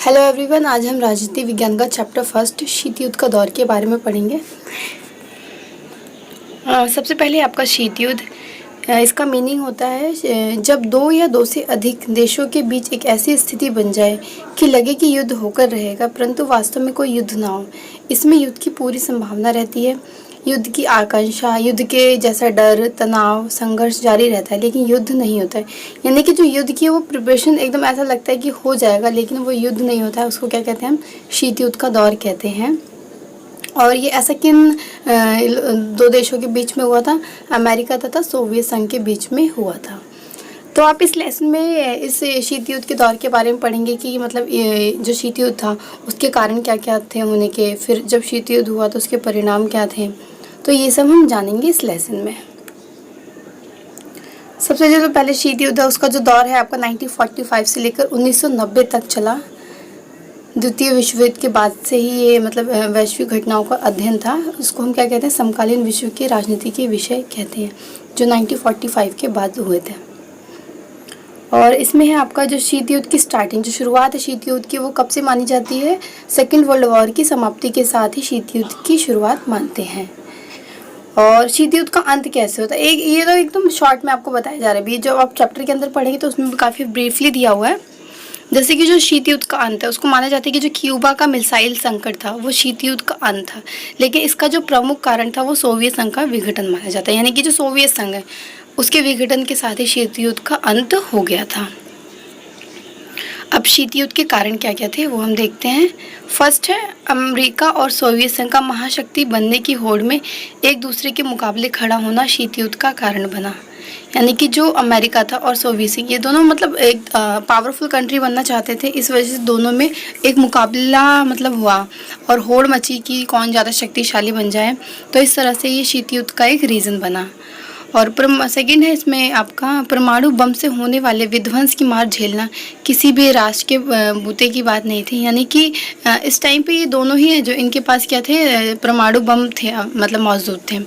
Hello everyone, आज हम राजनीति विज्ञान का चैप्टर फर्स्ट शीत युद्ध का दौर के बारे में पढ़ेंगे। सबसे पहले आपका शीत युद्ध, इसका मीनिंग होता है जब दो या दो से अधिक देशों के बीच एक ऐसी स्थिति बन जाए कि लगे कि युद्ध होकर रहेगा परंतु वास्तव में कोई युद्ध ना हो। इसमें युद्ध की पूरी संभावना रहती है, युद्ध की आकांक्षा, युद्ध के जैसा डर, तनाव, संघर्ष जारी रहता है लेकिन युद्ध नहीं होता है। यानी कि जो युद्ध की वो प्रिपरेशन एकदम ऐसा लगता है कि हो जाएगा लेकिन वो युद्ध नहीं होता है। उसको क्या कहते हैं हम? शीत युद्ध का दौर कहते हैं। और ये ऐसा किन दो देशों के बीच में हुआ था? अमेरिका तथा सोवियत संघ के बीच में हुआ था। तो आप इस लेसन में इस शीत युद्ध के दौर के बारे में पढ़ेंगे कि मतलब ये जो शीत युद्ध था उसके कारण क्या क्या थे होने के, फिर जब शीत युद्ध हुआ तो उसके परिणाम क्या थे, तो ये सब हम जानेंगे इस लेसन में। सबसे जो पहले शीत युद्ध है उसका जो दौर है आपका 1945 से लेकर 1990 तक चला। द्वितीय विश्व युद्ध के बाद से ही ये मतलब वैश्विक घटनाओं का अध्ययन था। उसको हम क्या कहते हैं? समकालीन विश्व की राजनीति के विषय कहते हैं, जो 1945 के बाद हुए थे। और इसमें है आपका जो शीत युद्ध की स्टार्टिंग, जो शुरुआत है शीत युद्ध की, वो कब से मानी जाती है? सेकेंड वर्ल्ड वॉर की समाप्ति के साथ ही शीत युद्ध की शुरुआत मानते हैं। और शीत युद्ध का अंत कैसे होता है? ये तो एकदम शॉर्ट में आपको बताया जा रहा है। अभी जो आप चैप्टर के अंदर पढ़ेंगे तो उसमें काफ़ी ब्रीफली दिया हुआ है। जैसे कि जो शीत युद्ध का अंत है उसको माना जाता है कि जो क्यूबा का मिसाइल संकट था वो शीत युद्ध का अंत था, लेकिन इसका जो प्रमुख कारण था वो सोवियत संघ का विघटन माना जाता है। यानी कि जो सोवियत संघ है उसके विघटन के साथ ही शीत युद्ध का अंत हो गया था। अब शीत युद्ध के कारण क्या क्या थे वो हम देखते हैं। फर्स्ट है अमेरिका और सोवियत संघ का महाशक्ति बनने की होड़ में एक दूसरे के मुकाबले खड़ा होना शीत युद्ध का कारण बना। यानी कि जो अमेरिका था और सोवियत संघ, ये दोनों मतलब एक पावरफुल कंट्री बनना चाहते थे। इस वजह से दोनों में एक मुकाबला मतलब हुआ और होड़ मची कि कौन ज़्यादा शक्तिशाली बन जाए। तो इस तरह से ये शीत युद्ध का एक रीज़न बना। और सेकेंड है इसमें आपका परमाणु बम से होने वाले विध्वंस की मार झेलना किसी भी राष्ट्र के बूते की बात नहीं थी। यानी कि इस टाइम पे ये दोनों ही हैं जो इनके पास क्या थे? परमाणु बम थे, मतलब मौजूद थे।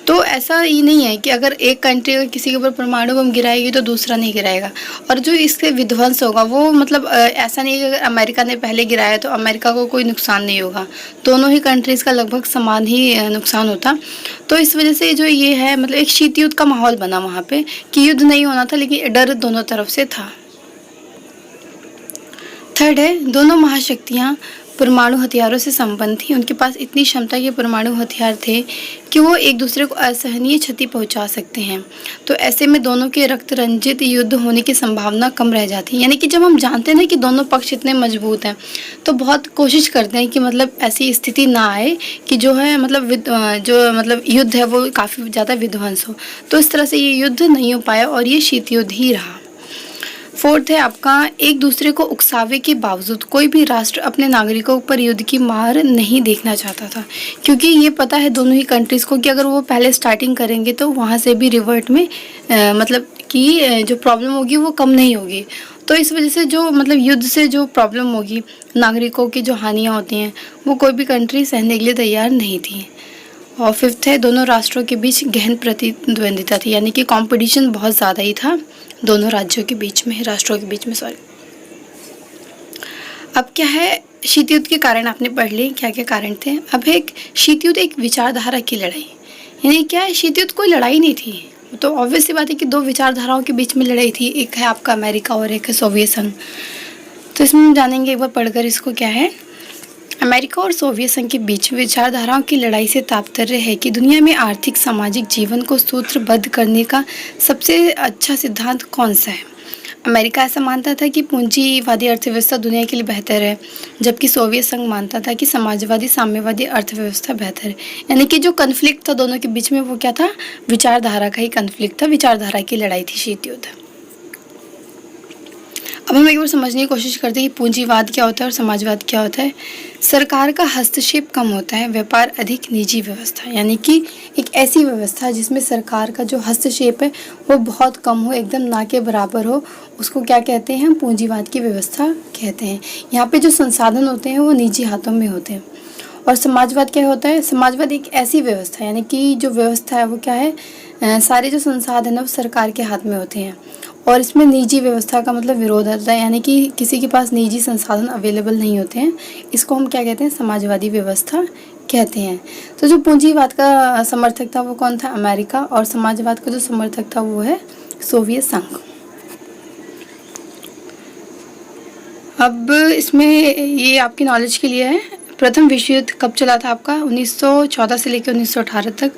तो ऐसा ही नहीं है कि अगर एक कंट्री अगर किसी के ऊपर परमाणु बम गिराएगी तो दूसरा नहीं गिराएगा। और जो इसके विध्वंस होगा वो मतलब ऐसा नहीं है कि अगर अमेरिका ने पहले गिराया तो अमेरिका को कोई नुकसान नहीं होगा। दोनों ही कंट्रीज़ का लगभग समान ही नुकसान होता। तो इस वजह से जो ये है मतलब एक शीत युद्ध का माहौल बना वहाँ पे कि युद्ध नहीं होना था लेकिन डर दोनों तरफ से था। थर्ड है दोनों महाशक्तियाँ परमाणु हथियारों से संपन्न थी। उनके पास इतनी क्षमता के परमाणु हथियार थे कि वो एक दूसरे को असहनीय क्षति पहुंचा सकते हैं। तो ऐसे में दोनों के रक्त रंजित युद्ध होने की संभावना कम रह जाती है। यानी कि जब हम जानते हैं ना कि दोनों पक्ष इतने मजबूत हैं तो बहुत कोशिश करते हैं कि मतलब ऐसी स्थिति ना आए कि जो है मतलब युद्ध है वो काफ़ी ज़्यादा विध्वंस हो। तो इस तरह से ये युद्ध नहीं हो पाया और ये शीत युद्ध ही रहा। फोर्थ है आपका एक दूसरे को उकसावे के बावजूद कोई भी राष्ट्र अपने नागरिकों पर युद्ध की मार नहीं देखना चाहता था, क्योंकि ये पता है दोनों ही कंट्रीज़ को कि अगर वो पहले स्टार्टिंग करेंगे तो वहाँ से भी रिवर्ट में मतलब कि जो प्रॉब्लम होगी वो कम नहीं होगी। तो इस वजह से जो मतलब युद्ध से जो प्रॉब्लम होगी, नागरिकों की जो हानियाँ होती हैं वो कोई भी कंट्री सहने के लिए तैयार नहीं थी। और फिफ्थ है दोनों राष्ट्रों के बीच गहन प्रतिद्वंदिता थी। यानी कि कंपटीशन बहुत ज़्यादा ही था दोनों राज्यों के बीच में, राष्ट्रों के बीच में, सॉरी। अब क्या है, शीत युद्ध के कारण आपने पढ़ लिए क्या क्या कारण थे। अब एक शीत युद्ध एक विचारधारा की लड़ाई, यानी क्या है, शीत युद्ध कोई लड़ाई नहीं थी। तो ऑब्वियस सी बात है कि दो विचारधाराओं के बीच में लड़ाई थी, एक है आपका अमेरिका और एक है सोवियत संघ। तो इसमें हम जानेंगे एक बार पढ़कर इसको क्या है। अमेरिका और सोवियत संघ के बीच विचारधाराओं की लड़ाई से तात्पर्य है कि दुनिया में आर्थिक सामाजिक जीवन को सूत्रबद्ध करने का सबसे अच्छा सिद्धांत कौन सा है। अमेरिका ऐसा मानता था कि पूंजीवादी अर्थव्यवस्था दुनिया के लिए बेहतर है, जबकि सोवियत संघ मानता था कि समाजवादी साम्यवादी अर्थव्यवस्था बेहतर है। यानी कि जो कन्फ्लिक्ट था दोनों के बीच में वो क्या था? विचारधारा का ही कन्फ्लिक्ट था, विचारधारा की लड़ाई थी शीत युद्ध। अब हम एक बार समझने की कोशिश करते हैं कि पूंजीवाद क्या होता है और समाजवाद क्या होता है। सरकार का हस्तक्षेप कम होता है, व्यापार अधिक निजी व्यवस्था। यानी कि एक ऐसी व्यवस्था जिसमें सरकार का जो हस्तक्षेप है वो बहुत कम हो, एकदम ना के बराबर हो, उसको क्या कहते हैं? हम पूंजीवाद की व्यवस्था कहते हैं। यहाँ पे जो संसाधन होते हैं वो निजी हाथों में होते हैं। और समाजवाद क्या होता है? समाजवाद एक ऐसी व्यवस्था है, यानी कि जो व्यवस्था है वो क्या है, सारे जो संसाधन है वो सरकार के हाथ में होते हैं और इसमें निजी व्यवस्था का मतलब विरोध होता है, यानी कि किसी के पास निजी संसाधन अवेलेबल नहीं होते हैं। इसको हम क्या कहते हैं? समाजवादी व्यवस्था कहते हैं। तो जो पूंजीवाद का समर्थक था वो कौन था? अमेरिका। और समाजवाद का जो समर्थक था वो है सोवियत संघ। अब इसमें ये आपकी नॉलेज के लिए है, प्रथम विश्व युद्ध कब चला था आपका? 1914 से लेकर 1918 तक,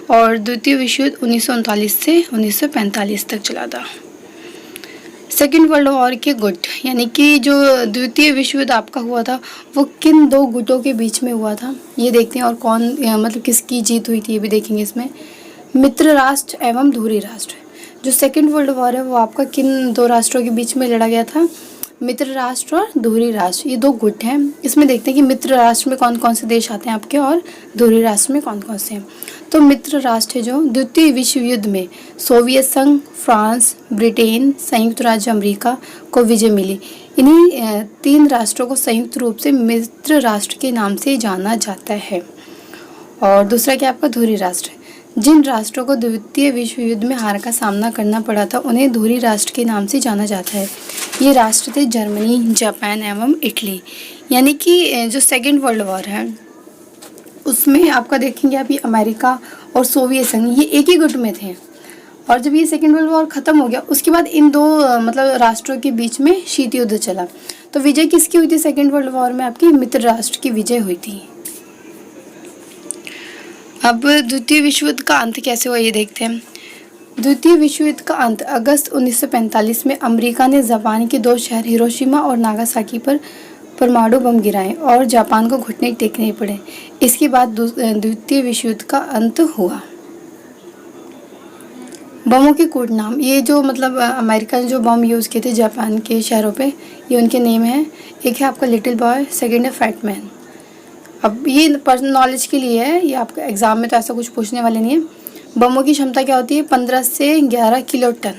और द्वितीय विश्व युद्ध 1939 से 1945 तक चला था। सेकेंड वर्ल्ड वॉर के गुट, यानी कि जो द्वितीय विश्व युद्ध आपका हुआ था वो किन दो गुटों के बीच में हुआ था, ये देखते हैं। और कौन मतलब किसकी जीत हुई थी ये भी देखेंगे इसमें। मित्र राष्ट्र एवं धुरी राष्ट्र। जो सेकेंड वर्ल्ड वॉर है वो आपका किन दो राष्ट्रों के बीच में लड़ा गया था? मित्र राष्ट्र और धुरी राष्ट्र, ये दो गुट हैं। इसमें देखते हैं कि मित्र राष्ट्र में कौन कौन से देश आते हैं आपके और धुरी राष्ट्र में कौन कौन से हैं। तो मित्र राष्ट्र है जो द्वितीय विश्व युद्ध में सोवियत संघ, फ्रांस, ब्रिटेन, संयुक्त राज्य अमेरिका को विजय मिली। इन्हीं 3 राष्ट्रों को संयुक्त रूप से मित्र राष्ट्र के नाम से जाना जाता है। और दूसरा क्या आपका? धुरी राष्ट्र। जिन राष्ट्रों को द्वितीय विश्व युद्ध में हार का सामना करना पड़ा था उन्हें धुरी राष्ट्र के नाम से जाना जाता है। ये राष्ट्र थे जर्मनी, जापान एवं इटली। यानी कि जो सेकेंड वर्ल्ड वॉर है उसमें आपका देखेंगे आप, ये अमेरिका और सोवियत संघ ये एक ही गुट में थे। और जब ये सेकेंड वर्ल्ड वॉर ख़त्म हो गया उसके बाद इन दो मतलब राष्ट्रों के बीच में शीत युद्ध चला। तो विजय किसकी हुई थी सेकेंड वर्ल्ड वॉर में? आपकी मित्र राष्ट्र की विजय हुई थी। अब द्वितीय विश्व युद्ध का अंत कैसे हुआ ये देखते हैं। द्वितीय विश्व युद्ध का अंत अगस्त 1945 में अमेरिका ने जापान के 2 शहर हिरोशिमा और नागासाकी पर परमाणु बम गिराए और जापान को घुटने टेकने पड़े। इसके बाद द्वितीय विश्व युद्ध का अंत हुआ। बमों के कोड नाम, ये जो मतलब अमेरिका ने जो बम यूज़ किए थे जापान के शहरों पे, ये उनके नेम हैं। एक है आपका लिटिल बॉय, सेकंड है फैट मैन। अब ये पर्सनल नॉलेज के लिए है, ये आपका एग्ज़ाम में तो ऐसा कुछ पूछने वाले नहीं है। बमों की क्षमता क्या होती है? 15 से 11 किलो टन।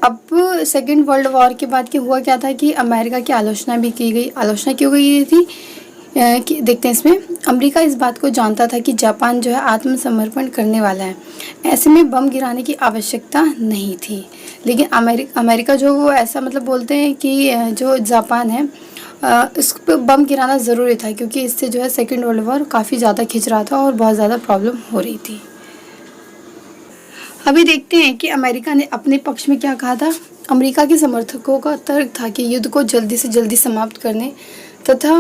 अब सेकेंड वर्ल्ड वॉर के बाद के हुआ क्या था कि अमेरिका की आलोचना भी की गई। आलोचना क्यों गई थी कि देखते हैं इसमें। अमेरिका इस बात को जानता था कि जापान जो है आत्मसमर्पण करने वाला है, ऐसे में बम गिराने की आवश्यकता नहीं थी। लेकिन अमेरिका जो वो ऐसा मतलब बोलते हैं कि जो जापान है इस पर बम गिराना ज़रूरी था, क्योंकि इससे जो है सेकेंड वर्ल्ड वॉर काफ़ी ज़्यादा खिंच रहा था और बहुत ज़्यादा प्रॉब्लम हो रही थी। अभी देखते हैं कि अमेरिका ने अपने पक्ष में क्या कहा था। अमेरिका के समर्थकों का तर्क था कि युद्ध को जल्दी से जल्दी समाप्त करने तथा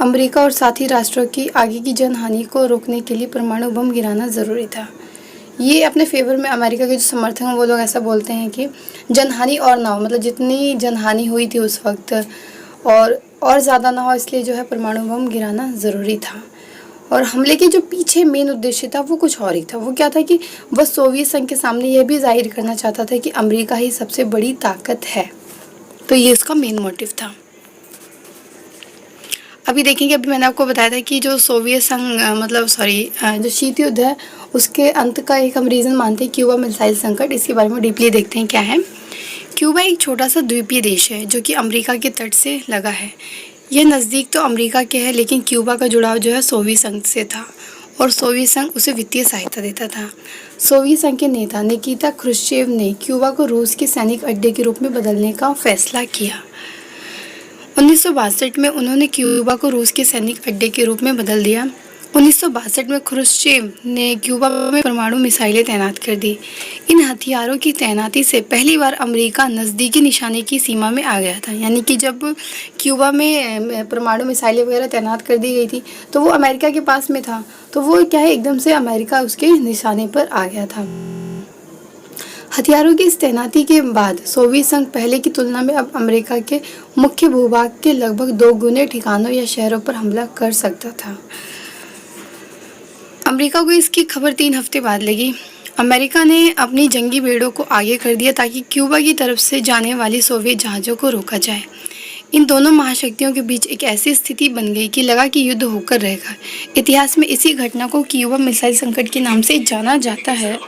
अमेरिका और साथी राष्ट्रों की आगे की जनहानि को रोकने के लिए परमाणु बम गिराना ज़रूरी था। ये अपने फेवर में अमेरिका के जो समर्थक हैं वो लोग ऐसा बोलते हैं कि जनहानि और ना हो, मतलब जितनी जनहानि हुई थी उस वक्त और ज़्यादा ना हो, इसलिए जो है परमाणु बम गिराना ज़रूरी था। और हमले के जो पीछे मेन उद्देश्य था वो कुछ और ही था। वो क्या था कि वह सोवियत संघ के सामने यह भी जाहिर करना चाहता था कि अमेरिका ही सबसे बड़ी ताकत है। तो ये इसका मेन मोटिव था। अभी देखेंगे, अभी मैंने आपको बताया था कि जो सोवियत संघ जो शीत युद्ध है उसके अंत का एक हम रीज़न मानते हैं क्यूबा मिसाइल संकट। इसके बारे में डीपली देखते हैं क्या है। क्यूबा एक छोटा सा द्वीपीय देश है जो कि अमेरिका के तट से लगा है। यह नज़दीक तो अमेरिका के है, लेकिन क्यूबा का जुड़ाव जो है सोवियत संघ से था और सोवियत संघ उसे वित्तीय सहायता देता था। सोवियत संघ के नेता निकिता क्रुश्चेव ने क्यूबा को रूस के सैनिक अड्डे के रूप में बदलने का फैसला किया। 1962 में उन्होंने क्यूबा को रूस के सैनिक अड्डे के रूप में बदल दिया। 1962 में क्रुश्चेव ने क्यूबा में परमाणु मिसाइलें तैनात कर दी। इन हथियारों की तैनाती से पहली बार अमेरिका नज़दीकी निशाने की सीमा में आ गया था। यानी कि जब क्यूबा में परमाणु मिसाइलें वगैरह तैनात कर दी गई थी तो वो अमेरिका के पास में था, तो वो क्या है एकदम से अमेरिका उसके निशाने पर आ गया था। हथियारों की इस तैनाती के बाद सोवियत संघ पहले की तुलना में अब अमेरिका के मुख्य भूभाग के लगभग 2 गुने ठिकानों या शहरों पर हमला कर सकता था। अमेरिका को इसकी खबर 3 हफ्ते बाद लगी। अमेरिका ने अपनी जंगी बेड़ों को आगे कर दिया ताकि क्यूबा की तरफ से जाने वाली सोवियत जहाज़ों को रोका जाए। इन दोनों महाशक्तियों के बीच एक ऐसी स्थिति बन गई कि लगा कि युद्ध होकर रहेगा। इतिहास में इसी घटना को क्यूबा मिसाइल संकट के नाम से जाना जाता है।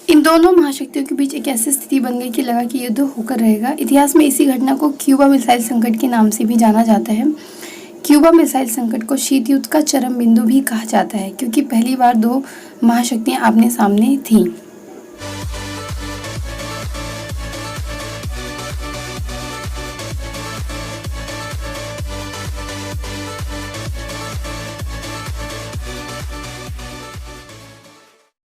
इन दोनों महाशक्तियों के बीच एक ऐसी स्थिति बन गई कि लगा कि युद्ध होकर रहेगा। इतिहास में इसी घटना को क्यूबा मिसाइल संकट के नाम से भी जाना जाता है। क्यूबा मिसाइल संकट को शीत युद्ध का चरम बिंदु भी कहा जाता है क्योंकि पहली बार दो महाशक्तियां आमने सामने थीं।